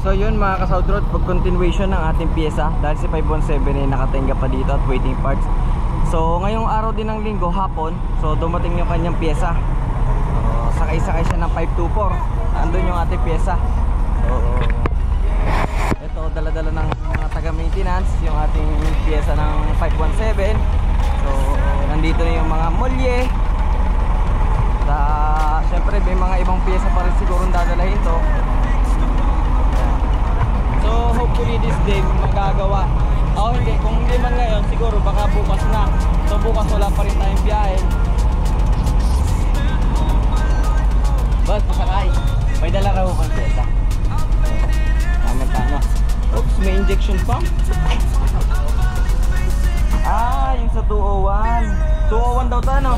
So yun mga ka-South Road, pag continuation ng ating pyesa dahil si 517 ay nakatenga pa dito at waiting parts. So ngayong araw din ng linggo hapon, so dumating yung kanyang pyesa. So, sakay-sakay siya ng 524. Andun yung ating pyesa. So ito, dala-dala ng mga taga-maintenance yung ating pyesa ng 517. So nandito na yung mga molye. Siyempre may mga ibang pyesa pa rin siguro dadalahin to. So hopefully this day magagawa. Hindi, kung hindi man ngayon siguro baka bukas na. So bukas wala pa rin tayong biyahe. Bas, pasakay. May dala raw kang pyesa. Tama. Oops, may injection pump. Yung sa 201. 201 daw to, no?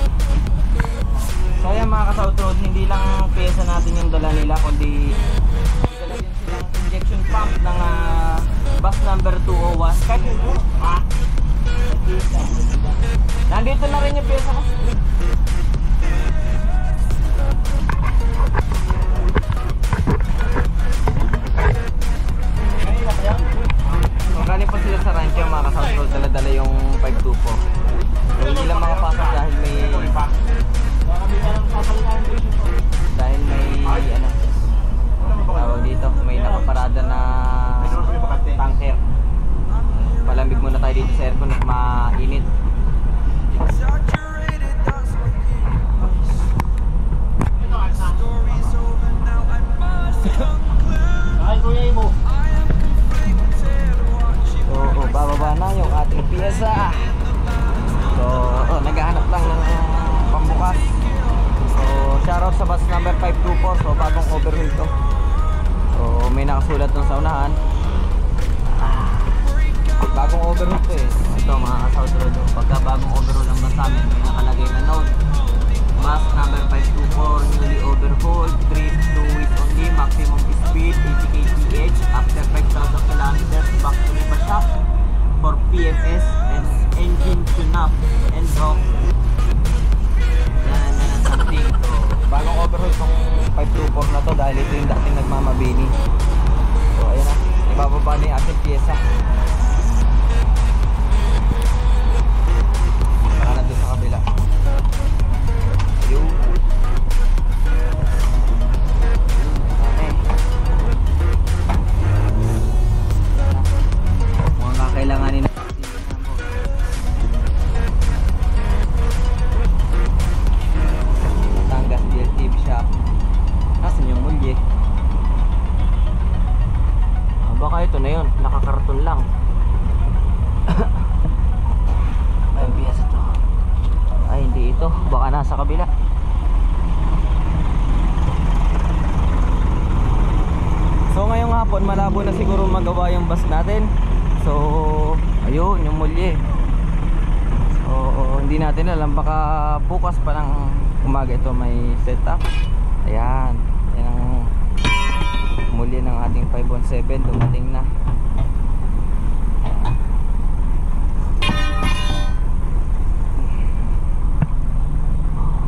So ayan mga ka-South Road, hindi lang pyesa natin yung dala nila, kundi dala din silang injection pump ng bus number 201. Nandito na rin yung pyesa ko. So galing pa sila sa rancho mga ka-South Road, dala-dala yung 524. So hindi lang makapasok dahil may tawag dito, may nakaparada na tanker. Palamig muna tayo dito sa aircon at mainit. So bababa na yung ating pyesa. So naghahanap lang ng pambukas. So shoutout sa bus number 524. So bagong overhaul to. So may nakasulat dun sa unahan. Bagong overhaul to eh. Ito mga ka-South Road, pagka bagong overhaul ang bus namin, may nakalagay na note: bus number 524 newly overhauled, 3 to weeks only, maximum speed 80 kph, after 5,000 kilometers back to Lipa shop for PMS and engine tune-up and off. Yan ang something. So bagong overhaul tong 524 na to dahil ito yung dating nagmamabini. So ayan na, ibababa na yung ating pyesa. Baka na doon sa kabila. Yung okay. Mukhang kakailanganin na Tangas DLTV shop. Nasaan yung mulye? Baka ito na yun, nakakarton lang. May bias ito. Ay hindi ito, baka nasa kabila. So ngayong hapon malabo na siguro magawa yung bus natin. So ayun yung mulye. So hindi natin alam, baka bukas pa ng umaga ito may setup. Ayan, yan ang mulye ng ating 517, dumating na.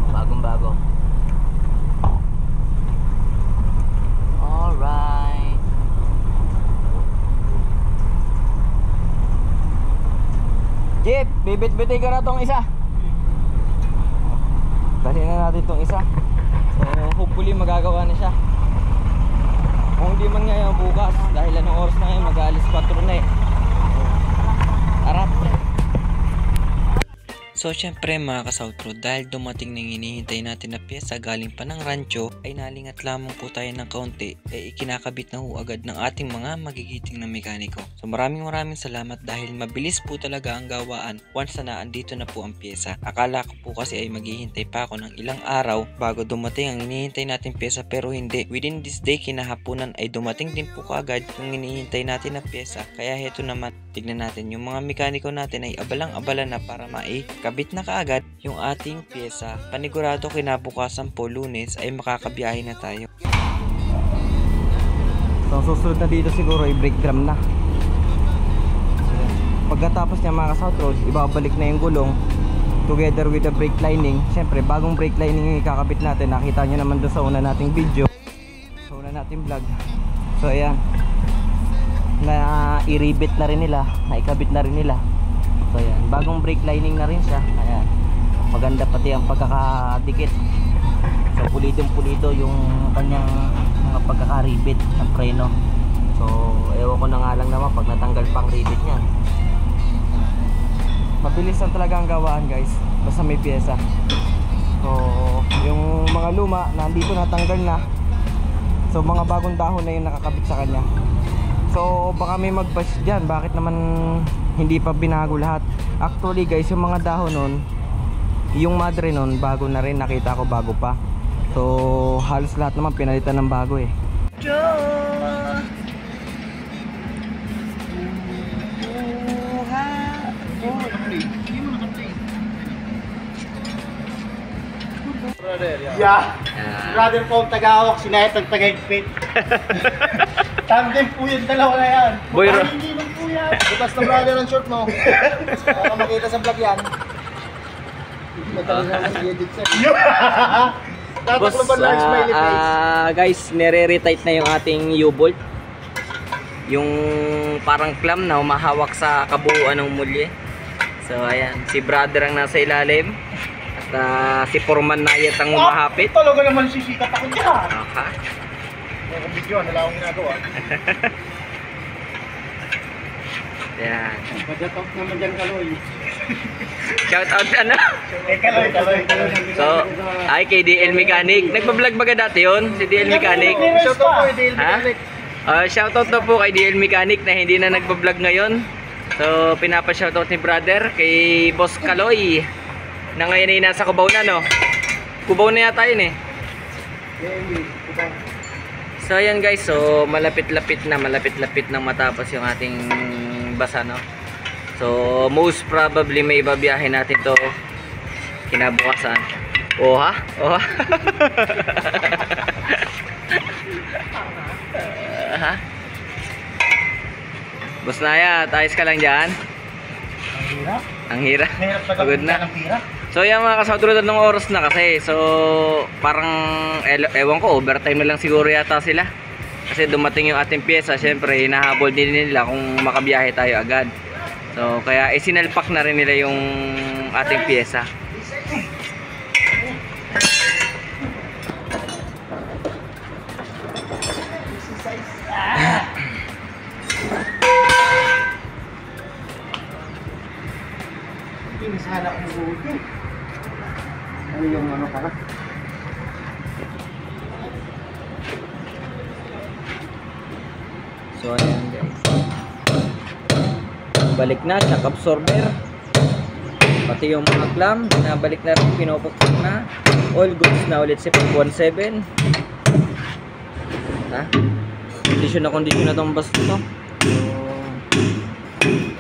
Bagong bago. Alright. Jeep, bibit-bitin ka na tong isa. Dali na natin tong isa. So hopefully magagawa na siya. Kung hindi man ngayon, bukas. Dahil anong oras na ngayon, mag-aalis 4 na eh. Arat. So syempre mga ka-South Road, dahil dumating ng hinihintay natin na pyesa galing pa ng rancho, ay nalingat lamang po tayo ng kaunti, ikinakabit na ho agad ng ating mga magigiting na mekaniko. So maraming salamat dahil mabilis po talaga ang gawaan once na andito na po ang pyesa. Akala ko po kasi ay maghihintay pa ako ng ilang araw bago dumating ang hinihintay natin pyesa, pero hindi. Within this day kinahaponan ay dumating din po kaagad yung hinihintay natin na pyesa. Kaya heto naman, tignan natin, yung mga mekaniko natin ay abalang-abala na para kabit na kaagad yung ating pyesa. Panigurado kinabukasan po Lunes ay makakabiyahe na tayo. So susunod na dito siguro ay brake drum na. Pagkatapos niya mga ka-South Road, ibabalik na yung gulong together with the brake lining. Siyempre bagong brake lining yung ikakabit natin. Nakita nyo naman doon sa una nating video, sa una nating vlog. So ayan, na i-rivet na rin nila, naikabit na rin nila. So ayan, bagong brake lining na rin siya. Ayan, maganda pati ang pagkakadikit. So pulitong-pulito yung kanyang mga pagkaka-rivet ng preno. So ewan ko na nga lang naman pag natanggal pang rivet niya. Mabilis lang talaga ang gawaan guys, basta may pyesa. So yung mga luma na andito natanggal na, so mga bagong dahon na yung nakakabit sa kanya. So baka may mag-bash dyan, bakit naman hindi pa binago lahat. Actually guys, yung mga dahon nun, yung madre nun bago na rin, nakita ko bago pa. So halos lahat naman pinalitan ng bago eh. Yeah. Brother po ang tagahawak, sinayat ang tagahigpit. Tandem po yung dalawa na yan. Boy, Hindi lang po yan. Bukas na brother ang short mo. Baka makita sa vlog yan. Matagal naman i-edit sa boss, tataklo ba large smiley face? guys, nire-retight na yung ating U-bolt. Yung parang clam na humahawak sa kabuuan ng mulye. So ayan, si brother ang nasa ilalim. At si Foreman Nayet ang humahapit. Talaga naman sisikat ako dyan. Aha. Yung video, wala akong ginagawa. Yan. Budget off naman dyan, Kaloy. Shout out ano? Kaloy. So, ay kay DL Mechanic. Nagpa-vlog ba ka dati yun? Si DL Mechanic. Shout out po, DL Ha? Mechanic. Shoutout na po kay DL Mechanic na hindi na nagpa-vlog ngayon. So, pinapa-shoutout ni brother kay Boss Kaloy na ngayon ay nasa Cubao na, no? Cubao na yata yun eh. So ayan guys, so malapit-lapit na matapos yung ating basa, no? So most probably may ibabiyahe natin to kinabukasan. Oh ha? Ha? Boss Naya, ayos ka lang dyan? Ang hirap. Pagod na. So yan mga kasautrod, ng oras na kasi. So parang ewan ko, overtime na lang siguro yata sila. Kasi dumating yung ating pyesa, syempre hinahabol din nila kung makabiyahe tayo agad. So kaya isinalpak na rin nila yung ating pyesa. Sana kung buti. Ano yung ano ka na? So ayan guys, balik na, shock absorber, pati yung mga clamp binabalik na rin, pinupukpok na, all goods na ulit si 517. Ha? Kondisyon na tong bus nito.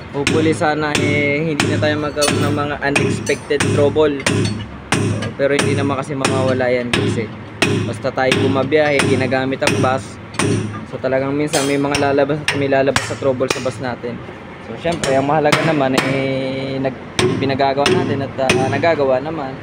So hopefully sana hindi na tayo magkaroon ng mga unexpected trouble. So, pero hindi naman kasi mawawala yan kasi basta tayo bumabiyahe, ginagamit ang bus. So talagang minsan may mga lalabas sa trouble sa bus natin. So syempre ang mahalaga naman pinagagawa natin at nagagawa naman.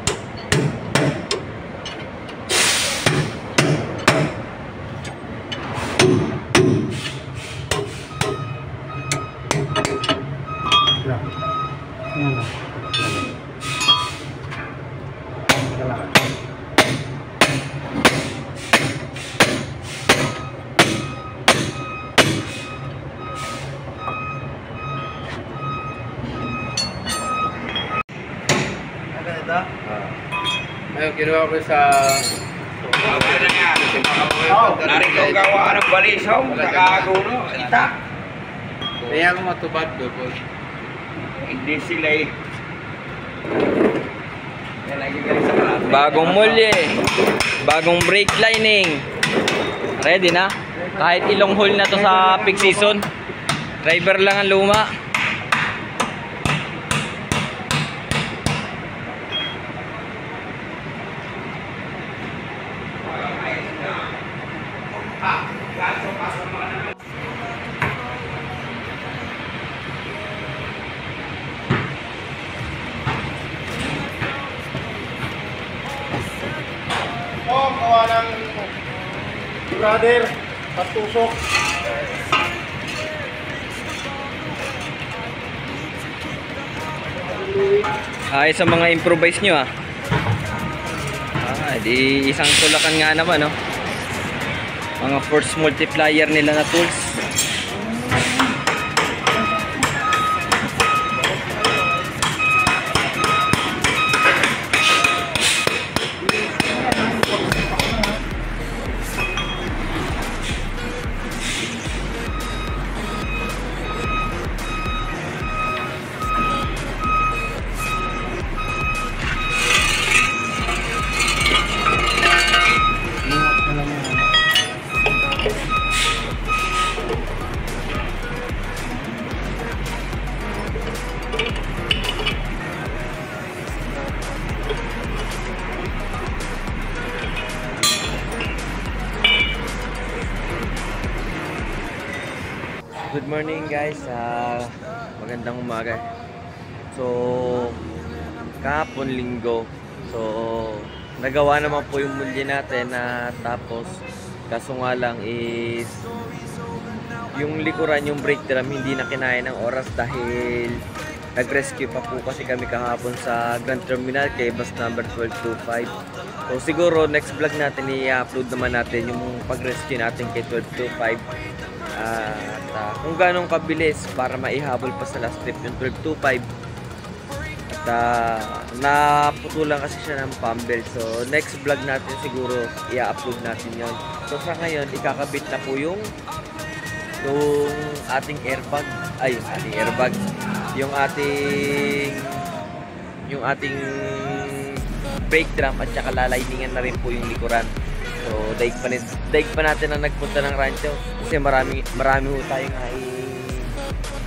Ayun, ginawa ko sa... Narito gawa ng balisaw, nakakagulo, kita. Kaya ako matubad doon. Hindi sila eh. Yan lagi galing sa malapit. Bagong mulye, bagong brake lining. Ready na? Kahit ilong hole na to sa peak season. Driver lang ang luma. Kawa ng brother, patusok. Ay, sa mga improvise nyo di isang tulakan nga naman, no? Mga force multiplier nila na tools. Good morning guys, magandang umaga. So kahapon linggo, so nagawa naman po yung mulye natin na tapos, kaso nga lang is yung likuran, yung brake drum hindi na kinaya ng oras dahil nag-rescue pa po kasi kami kahapon sa Grand Terminal kay bus number 1225. So siguro next vlog natin i-upload naman natin yung pag-rescue natin kay 1225 at kung ganong kabilis para maihabol pa sa last trip yung 1225. At naputulan kasi siya ng pump belt, so next vlog natin siguro i-upload natin yon. So sa ngayon ikakabit na po yung ating airbag, yung ating brake drum at saka laliningan na rin po yung likuran. So daig pa natin ang nagpunta ng rancho kasi marami ho tayong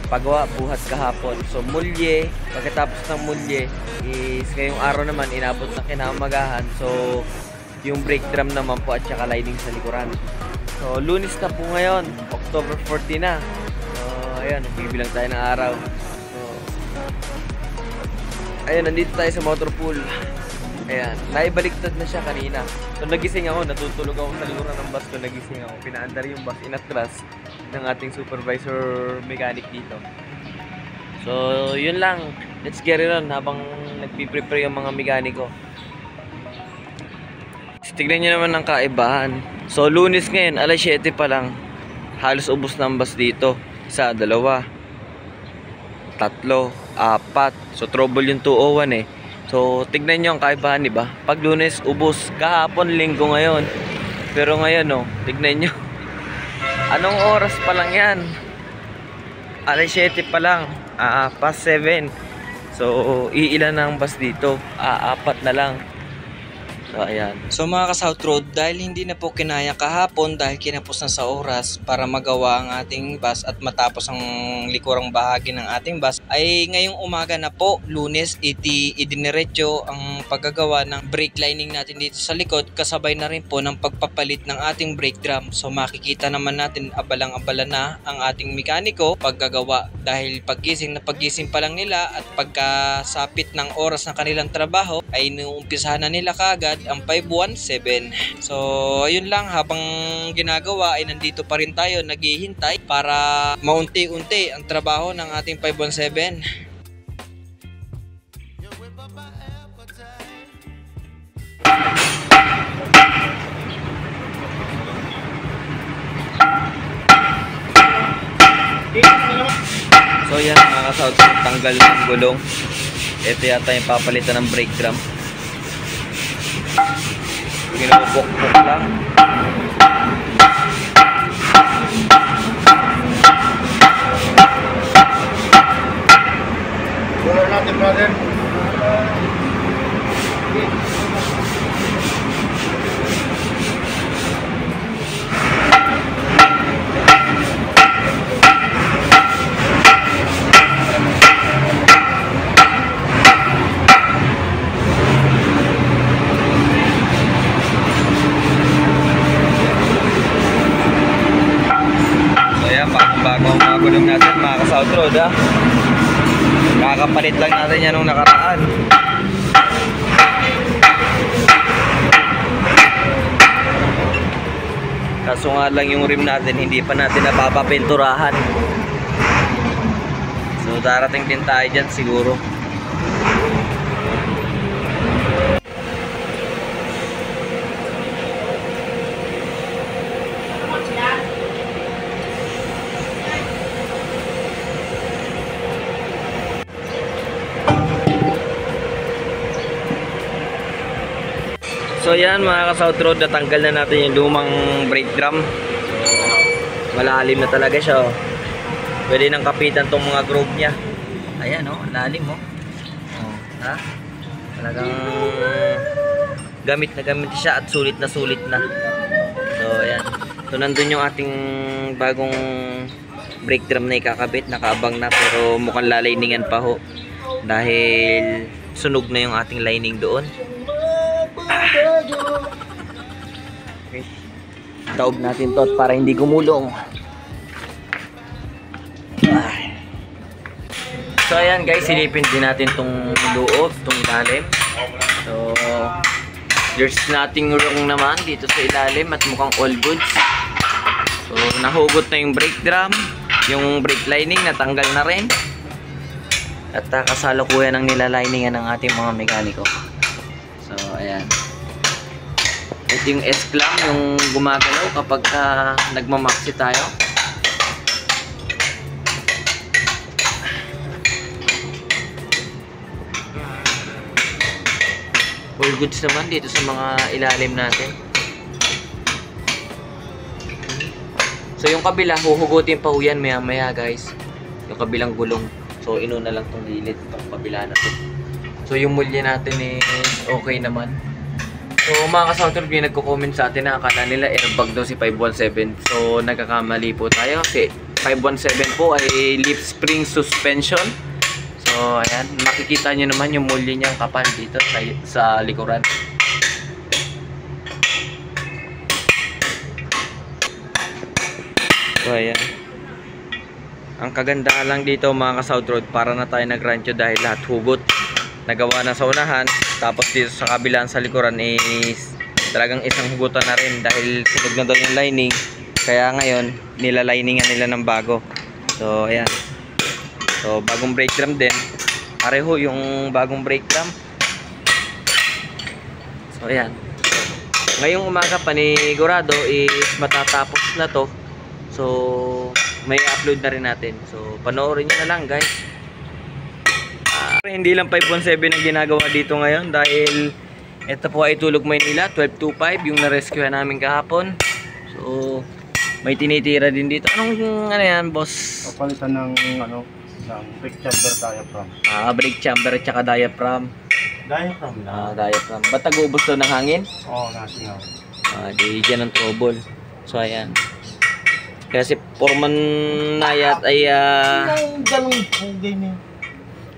pagawa buhat kahapon. So mulye, pagkatapos ng mulye is ngayong araw naman inabot na kinamagahan. So yung brake drum naman po at saka lining sa likuran. So Lunes na po ngayon, October 14 na. So ayan, bibilang tayo ng araw. So ayun, nandito tayo sa motor pool. Ayan, naibaliktad na siya kanina. So nagising ako, natutulog ako sa likuran ng bus ko, nagising ako. Pinaandar yung bus, inatras ng ating supervisor mechanic dito. So yun lang, let's get it on habang nagpiprepare yung mga mekaniko. Tignan nyo naman ang kaibahan. So Lunes ngayon, alas 7 pa lang, halos ubos na ang bus dito. 1, 2, 3, 4. So trouble yung 201 eh. So tignan nyo ang kaibahan, diba? Pag Lunes, ubos. Kahapon, linggo ngayon. Pero ngayon, tignan nyo. Anong oras pa lang yan? Alas 7 pa lang. Past 7. So iilan na ang bus dito? 4 na lang. So ayan. So mga ka-South Road, dahil hindi na po kinaya kahapon dahil kinapos na sa oras para magawa ang ating bus at matapos ang likurang bahagi ng ating bus, ay ngayong umaga na po, Lunes, idiniretso ang paggagawa ng brake lining natin dito sa likod, kasabay na rin po ng pagpapalit ng ating brake drum. So makikita naman natin abalang-abala na ang ating mekaniko paggagawa dahil paggising pa lang nila at pagkasapit ng oras ng kanilang trabaho ay inuumpisahan na nila kaagad ang 517. So ayun lang, habang ginagawa ay nandito pa rin tayo naghihintay para maunti-unti ang trabaho ng ating 517. So yan mga ka-South, tanggal ng gulong. Ito yata yung papalitan ng brake drum. Ginubok-bok lang. Color natin, brother. Bago ang mga gulong natin mga ka-South Road, kakapalit lang natin yan nung nakaraan. Kaso nga lang yung rim natin hindi pa natin napapapinturahan. So darating din tayo dyan siguro. So yan mga ka-South Road, natanggal na natin yung lumang brake drum. So, malalim na talaga siya. Oh. Pwede nang kapitan tong mga groove niya. Ayan oh, lalim oh. Oh, ha? Talagang gamit na gamit siya at sulit na sulit na. So ayan. So nandun yung ating bagong brake drum na ikakabit, nakaabang na pero mukhang laliningan pa ho. Dahil sunog na yung ating lining doon. Okay. Taob natin to para hindi gumulong. So ayan guys, silipin din natin tong loob, tong ilalim. So there's nothing wrong naman dito sa ilalim at mukhang all goods. So nahugot na yung brake drum, yung brake lining natanggal na rin. At kasalukuyan ng nilaliningan ng ating mga mekaniko. So ayan. Ito yung S-clamp, yung gumagalaw kapag nagmamaxi tayo. All goods naman dito sa mga ilalim natin. So yung kabila, huhugutin pa yan maya maya guys. Yung kabilang gulong. So inuna lang tong gilid, itong kabila na to. So yung mulya natin is okay naman. So mga ka-South Road, yung nagko-comment sa atin na akala nila airbag daw si 517. So nagkakamali po tayo kasi 517 po ay leaf spring suspension. So ayan, makikita nyo naman yung mulya niyang kapal dito sa likuran. So ayan. Ang kagandahan lang dito mga ka-South Road, para na tayo nag-rancho dahil lahat hugot. Nagawa na sa unahan, tapos dito sa kabilaan sa likuran is talagang isang hugutan na rin dahil sunog na daw yung lining. Kaya ngayon nilaliningan nila ng bago. So ayan. So bagong brake drum din. Pareho yung bagong brake drum. So ayan. Ngayong umaga panigurado is matatapos na to. So may upload na rin natin. So panoorin nyo na lang guys. Hindi lang 517 ang ginagawa dito ngayon dahil ito po ay Tulog Maynila 1225 yung na-rescue namin kahapon. So may tinitira din dito. Anong ano yan boss? Papalitan ng ano, ng brake chamber diaphragm. Brake chamber at saka diaphragm. Diaphragm na. Diaphragm. Ba't nag-uubos to ng hangin? Oo, nasingaw. Di dyan ang trouble. So ayan. Kasi Foreman Nayat ay Ganun pugay niya.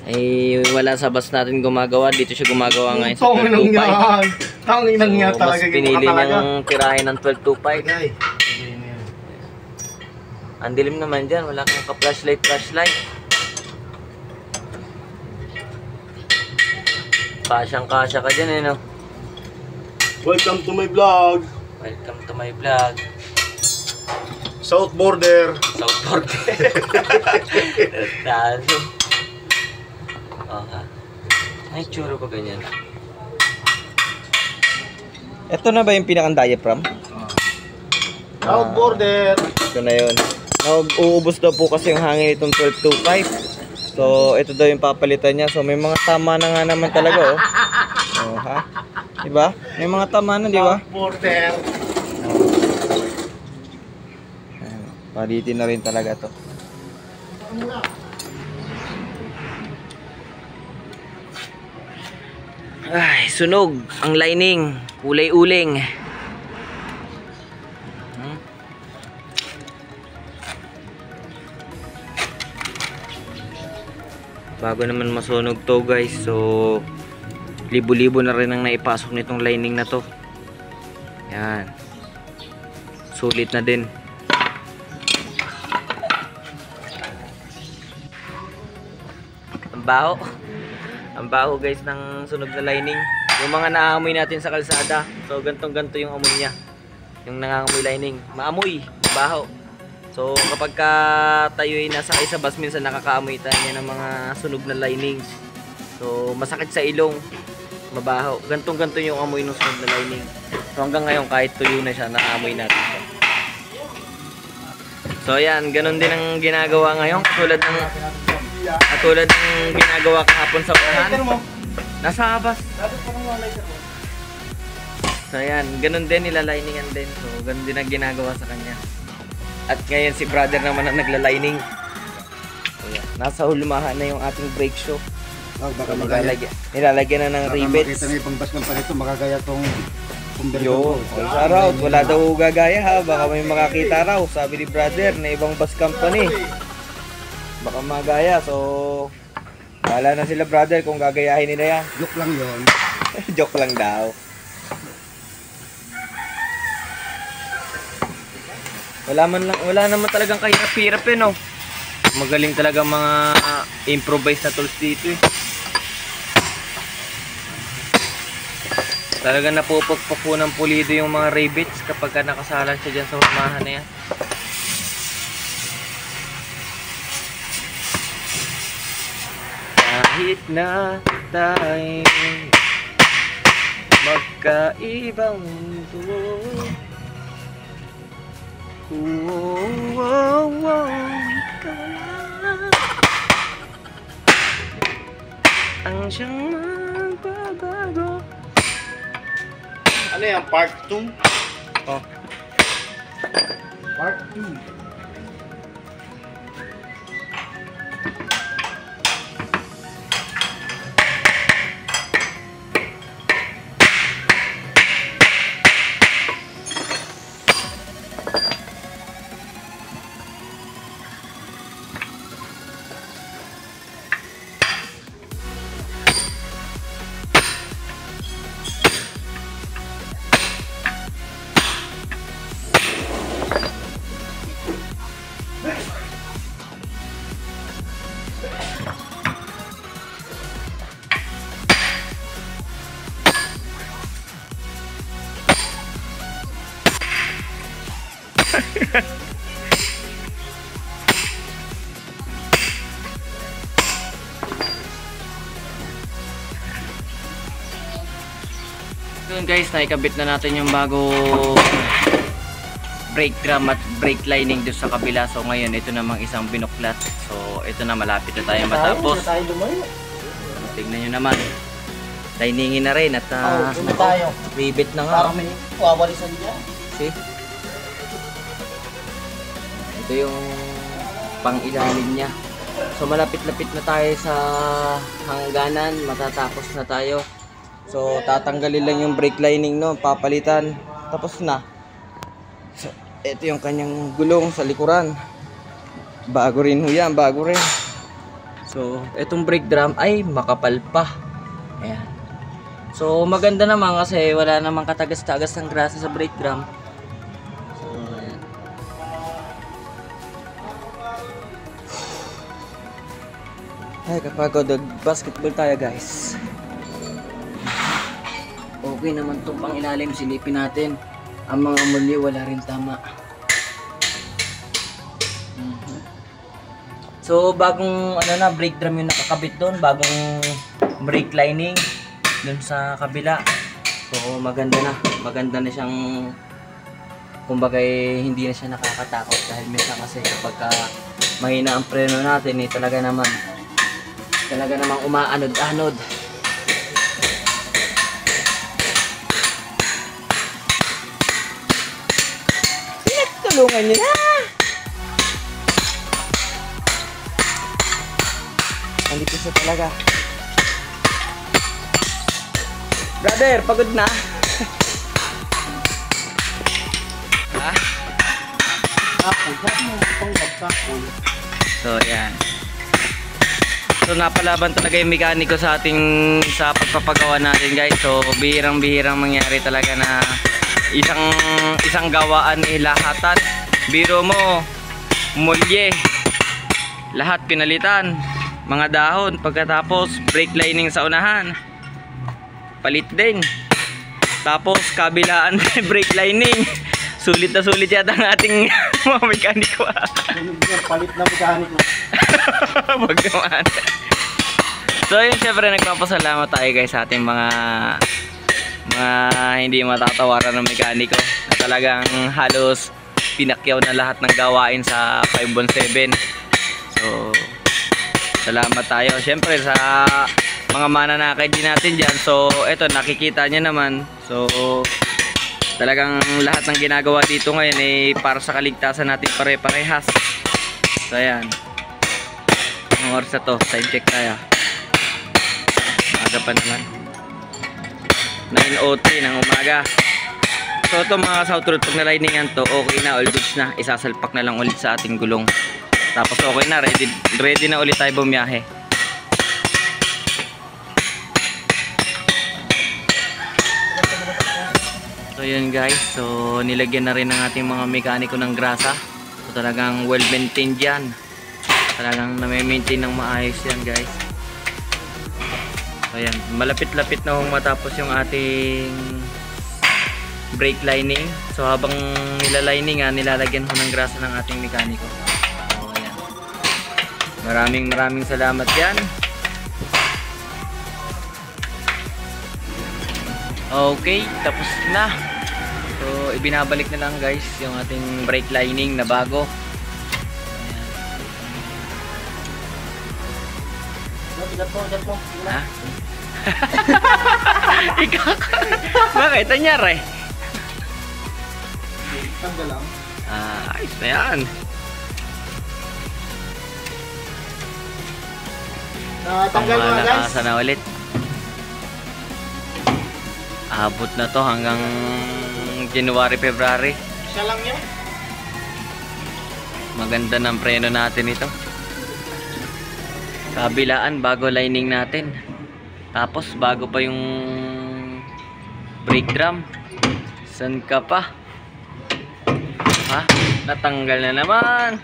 ay wala sa bus natin gumagawa. Dito siya gumagawa ngayon sa Tangin 1225. Tangin lang niya So, talaga. mas pinili niyang tirahin ng 1225. Ay. Ang dilim naman dyan. Wala kang ka-flashlight. Kasyang-kasya ka dyan eh no. Welcome to my vlog. Welcome to my vlog. South border. Southport. Taso. Ay, tsura pa ganyan. Ito na ba yung pinakang diaphragm? South border. Ito na yun. Nag-uubos daw po kasi yung hangin itong 1225. So, ito daw yung papalitan niya. So, may mga tama na nga naman talaga, oh. Oh, ha? Diba? May mga tama na, diba? South border. Palitin na rin talaga to. Ay, sunog ang lining, kulay uling. Bago naman masunog to guys. So libo-libo na rin ang naipasok nitong lining na to. Yan. Sulit na din. Ang baho. Ang baho guys ng sunog na lining. Yung mga naamoy natin sa kalsada. So gantong-ganto yung amoy niya. yung nangangamoy lining. Maamoy, baho. So kapag ka tayo ay nasakay sa bus, minsan nakakaamoy tayo ng mga sunog na lining. So masakit sa ilong, mabaho. Gantong-ganto yung amoy ng sunog na lining. So hanggang ngayon kahit tuyo na siya, naamoy natin siya. So ayan, ganun din ang ginagawa ngayon. Katulad ng ginagawa kahapon sa unahan. Nasa bus. So ayan, ganun din, nilaliningan din. So ganun din ang ginagawa sa kanya. At ngayon si brother naman ang naglalining. So, ayan, nasa hulumahan na yung ating brake shoe. Baka magaya. Nilalagyan na ng rivets. Makita ng ibang bus ng panito, makagaya tong Yo, shoutout. Wala daw gagaya ha. Baka may makakita raw. Sabi ni brother na ibang bus company. Baka magaya. So, wala na sila brother kung gagayahin nila yan. Joke lang yun. Joke lang daw. Wala naman talagang kahirap-hirap eh, no? Magaling talaga mga improvise na tools dito eh. Talaga napupukpok po ng pulido yung mga rivets kapag ka nakasalan siya dyan sa hurmahan na yan. Kahit na tayo magkaibang mundo. Ikaw lang ang siyang magbabago. Ano yan? Part 2? Oh. Part 2. Yun guys, naikabit na natin yung bago brake drum at brake lining doon sa kabila. So ngayon, ito namang isang binuklat. So ito na, malapit na tayo matapos. Tignan nyo naman. Liningin na rin at tayo. rivet na nga. Parang may wawalisan dyan. See? Ito yung pang-ilalim niya. So malapit-lapit na tayo sa hangganan. Matatapos na tayo. So tatanggalin lang yung brake lining, no, papalitan. Tapos na. So ito yung kanyang gulong sa likuran. Bago rin ho yan, bago rin. So itong brake drum ay makapal pa. Ayan. So maganda naman kasi wala namang katagas-tagas ng grasa sa brake drum. So ayan. Ay kapagod, basketball tayo guys. Okay naman itong pang ilalim, silipin natin. Ang mga muli wala rin tama. So bagong brake drum yung nakakabit doon, bagong brake lining doon sa kabila. So maganda na siyang, kumbaga hindi na siya nakakatakot dahil minsan kasi kapag mahina ang preno natin talaga namang umaanod-anod. Tulungan niyo na. Andito siya talaga. Brother, pagod na. Ha? So, yan. So, napalaban talaga yung mekaniko sa pagpapagawa natin, guys. So, bihirang-bihirang mangyari talaga na isang gawaan lahatan. Biro mo, mulye, lahat pinalitan, mga dahon, pagkatapos brake lining sa unahan palit din, tapos kabilaan brake lining. Sulit na sulit yata ang ating mga mekaniko. Palit na mekaniko. Wag naman. So yun, syempre nagpapasalamat tayo guys sa ating mga hindi matatawaran ng mekaniko na talagang halos pinakyaw na lahat ng gawain sa 517. So salamat tayo syempre sa mga mananakay din natin dyan. So eto, nakikita nyo naman. So talagang lahat ng ginagawa dito ngayon ay para sa kaligtasan natin pare-parehas. So ayan, ang oras na to, time check tayo. Aga pa naman, 9:03 ng umaga. So ito mga South Road, pag naliningan to, okay na, all goods na. Isasalpak na lang ulit sa ating gulong. Tapos okay na, ready na ulit tayo bumiyahe. So yun guys, so nilagyan na rin ng ating mga mekaniko ng grasa. So talagang well maintained yan. Talagang na-maintain ng maayos yan guys. So yan, malapit-lapit na hong matapos yung ating brake lining. So habang nilalining nilalagyan ho ng grasa ng ating mekaniko. So ayan, maraming salamat yan. Okay, tapos na. So ibinabalik na lang guys yung ating brake lining na bago. Diyan po. Ha? Ikaw. Bakit? Anyari? Tanggal lang. Ayos na yan. Tanggal mo na guys. Nakasa na ulit. Abot na to hanggang January, February. Siya lang yan. Maganda ng preno natin ito. Kabilaan bago lining natin. Tapos bago pa yung brake drum. San ka pa? Ha? Natanggal na naman.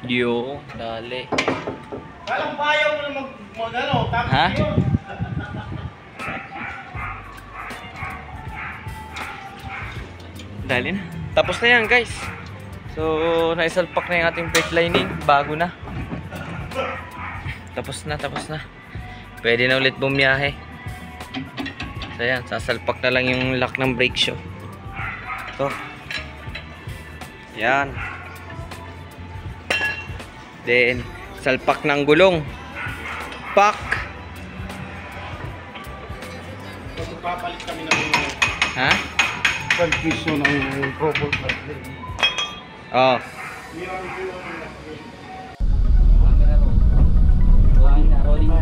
Yo, dali. Walang bayaw mo na mag-ano. Ha? Dali na. Tapos na yan guys. So, naisalpak na yung ating brake lining. Bago na. Tapos na. Pwede na ulit bumiyahe. So yan, sasalpak na lang yung lock ng brake shoe. Ito. Yan. Then, salpak ng gulong. Pak! Papalit kami ng Ha? transmission ng proper plate. Oh. Rolling.